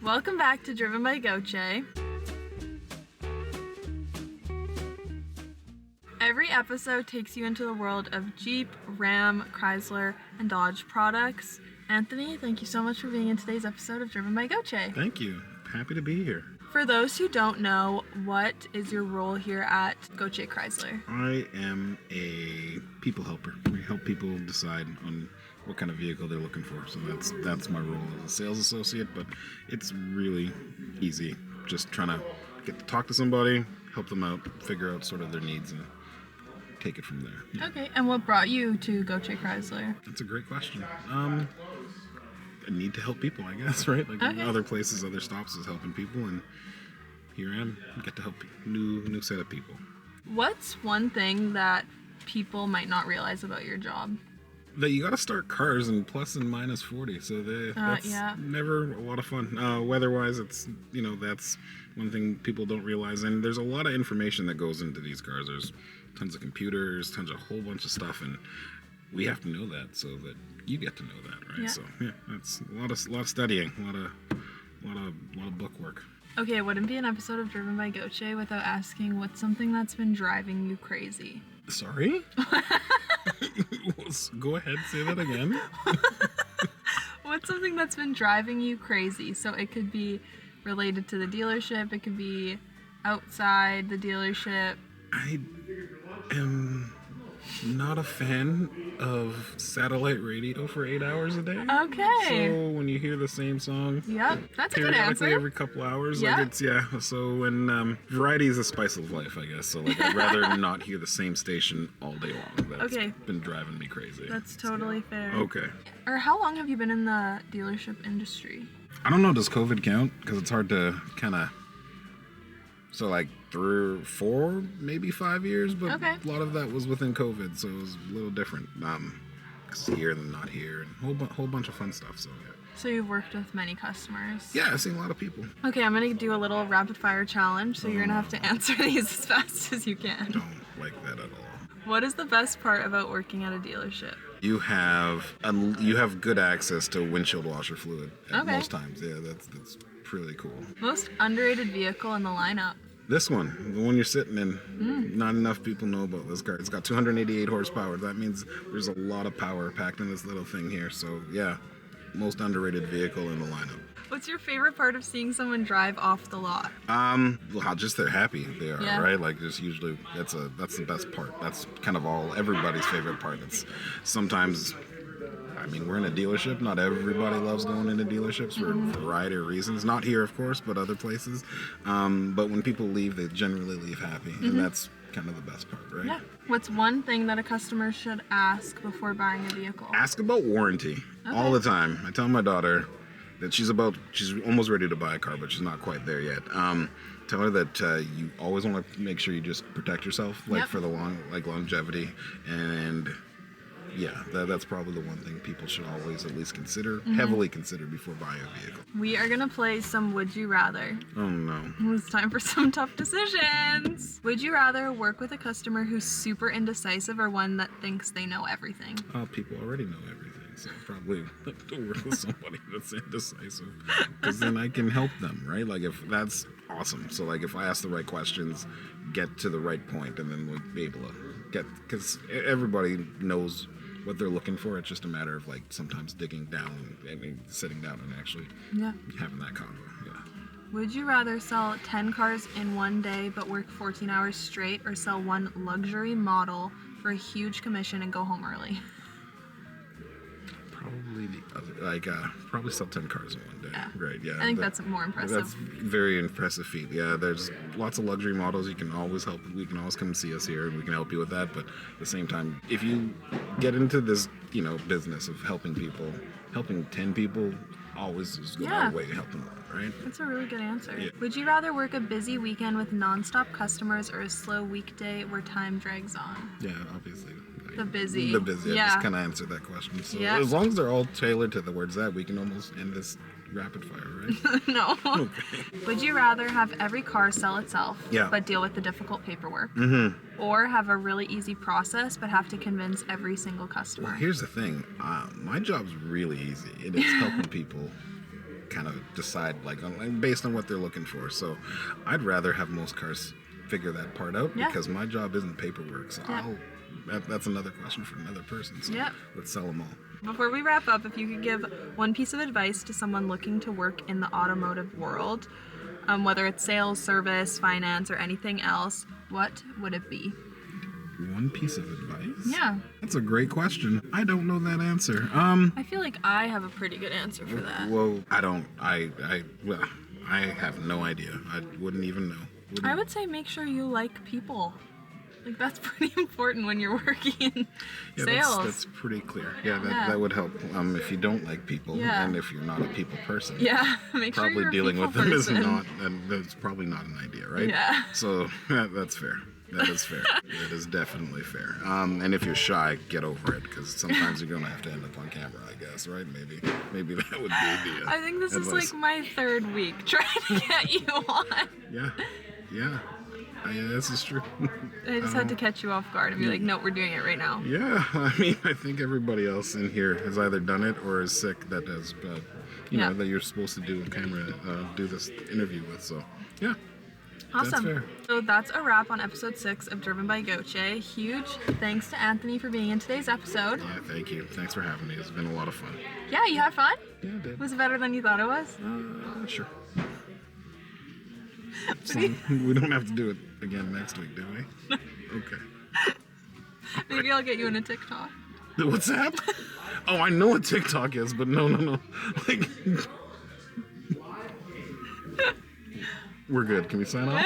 Welcome back to Driven by Gauthier. Every episode takes you into the world of Jeep, Ram, Chrysler, and Dodge products. Anthony, thank you so much for being in today's episode of Driven by Gauthier. Thank you. Happy to be here. For those who don't know, what is your role here at Gauthier Chrysler? I am a people helper. We help people decide on what kind of vehicle they're looking for. So that's my role as a sales associate, but it's really easy. Just trying to get to talk to somebody, help them out, figure out sort of their needs, and take it from there. Yeah. Okay, and what brought you to Gauthier Chrysler? That's a great question. I need to help people, I guess, right? Like Okay. other places, other stops is helping people, and here I am. I get to help new set of people. What's one thing that people might not realize about your job? That you got to start cars in plus and minus 40, so that's never a lot of fun. Weather-wise, that's one thing people don't realize, and there's a lot of information that goes into these cars. There's tons of computers, tons of a whole bunch of stuff, and we have to know that so that you get to know that, right? Yeah. So yeah, that's a lot of studying, a lot of book work. Okay, it wouldn't be an episode of Driven by Gauthier without asking what's something that's been driving you crazy. Sorry? Go ahead, say that again. What's something that's been driving you crazy? So it could be related to the dealership, it could be outside the dealership. I am not a fan of satellite radio for 8 hours a day. Okay. So when you hear the same song, Yep, that's a good periodically answer. every couple hours, Yeah. like So when variety is the spice of life, I guess. So like I'd rather not hear the same station all day long. That's Okay. been driving me crazy. That's totally fair. Okay. Or how long have you been in the dealership industry? I don't know. Does COVID count? Because it's hard to kind of. So like 3 or 4, maybe 5 years, but Okay. a lot of that was within COVID, so it was a little different. 'Cause here and then not here, and whole bunch of fun stuff. So yeah. So you've worked with many customers. Yeah, I've seen a lot of people. Okay, I'm gonna do a little rapid fire challenge, so you're gonna have to answer these as fast as you can. Don't like that at all. What is the best part about working at a dealership? You have good access to windshield washer fluid at Okay. most times. Yeah, that's pretty cool. Most underrated vehicle in the lineup? This one, the one you're sitting in, not enough people know about this car. It's got 288 horsepower. That means there's a lot of power packed in this little thing here. So yeah, most underrated vehicle in the lineup. What's your favorite part of seeing someone drive off the lot? Well, just they're happy they are, Yeah. right? Like just usually that's the best part. That's kind of everybody's favorite part. It's sometimes, I mean, we're in a dealership. Not everybody loves going into dealerships for a variety of reasons. Not here, of course, but other places. But when people leave, they generally leave happy, and that's kind of the best part, right? Yeah. What's one thing that a customer should ask before buying a vehicle? Ask about warranty all the time. I tell my daughter that she's almost ready to buy a car, but she's not quite there yet. Tell her that you always want to make sure you just protect yourself, Yep. for the longevity, and yeah, that's probably the one thing people should always at least heavily consider before buying a vehicle. We are gonna play some Would You Rather. Oh no. It's time for some tough decisions. Would you rather work with a customer who's super indecisive or one that thinks they know everything? People already know everything, so probably don't work with somebody that's indecisive, because then I can help them, right? Like if that's awesome. So like if I ask the right questions, get to the right point, and then we'll be able to because everybody knows what they're looking for. It's just a matter of like sometimes digging down and sitting down and actually having that convo. Yeah. Would you rather sell 10 cars in one day but work 14 hours straight, or sell one luxury model for a huge commission and go home early? Probably the other, probably sell 10 cars in one day. Yeah. Right, yeah. I think that's more impressive. That's very impressive feat. Yeah, there's lots of luxury models. You can always help. We can always come see us here, and we can help you with that. But at the same time, if you get into this, business of helping people, helping 10 people always is a long way to help them out, right? That's a really good answer. Yeah. Would you rather work a busy weekend with non-stop customers or a slow weekday where time drags on? Yeah, obviously. The busy. The busy. Yeah. I just kind of answered that question. So Yeah. as long as they're all tailored to the words that, we can almost end this rapid fire, right? No. Okay. Would you rather have every car sell itself, Yeah. but deal with the difficult paperwork? Mm-hmm. Or have a really easy process, but have to convince every single customer? Well, here's the thing. My job's really easy. It is helping people kind of decide like based on what they're looking for. So I'd rather have most cars figure that part out because my job isn't paperwork. So that's another question for another person. So let's sell them all. Before we wrap up, if you could give one piece of advice to someone looking to work in the automotive world, whether it's sales, service, finance, or anything else, what would it be? One piece of advice? Yeah. That's a great question. I don't know that answer. I feel like I have a pretty good answer for that. Well, I don't. Well, I have no idea. I wouldn't even know. I would say make sure you like people. Like, that's pretty important when you're working in sales. That's pretty clear. Yeah, that would help. If you don't like people, and if you're not a people person, make sure probably you're dealing a with people them person. is not, and that's probably not an idea, right? Yeah. So that's fair. That is fair. That is definitely fair. And if you're shy, get over it, because sometimes you're gonna have to end up on camera, I guess, right? Maybe that would be the I think this is like my 3rd week trying to get you on. Yeah, this is true. I just had to catch you off guard and be like, no, we're doing it right now. Yeah, I mean, I think everybody else in here has either done it or is sick that has, you know, that you're supposed to do a camera, do this interview with. So, yeah. Awesome. That's fair. So that's a wrap on episode 6 of Driven by Gauthier. Huge thanks to Anthony for being in today's episode. Yeah, thank you. Thanks for having me. It's been a lot of fun. Yeah, you had fun? Yeah, I did. Was it better than you thought it was? Sure. So we don't have to do it again next week, do we? Okay. Maybe I'll get you in a TikTok. What's that? Oh, I know what TikTok is, but no. Like, we're good. Can we sign off?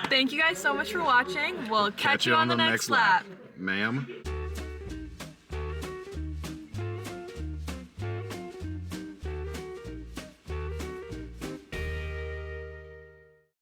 Thank you guys so much for watching. We'll catch you on the next lap. Ma'am.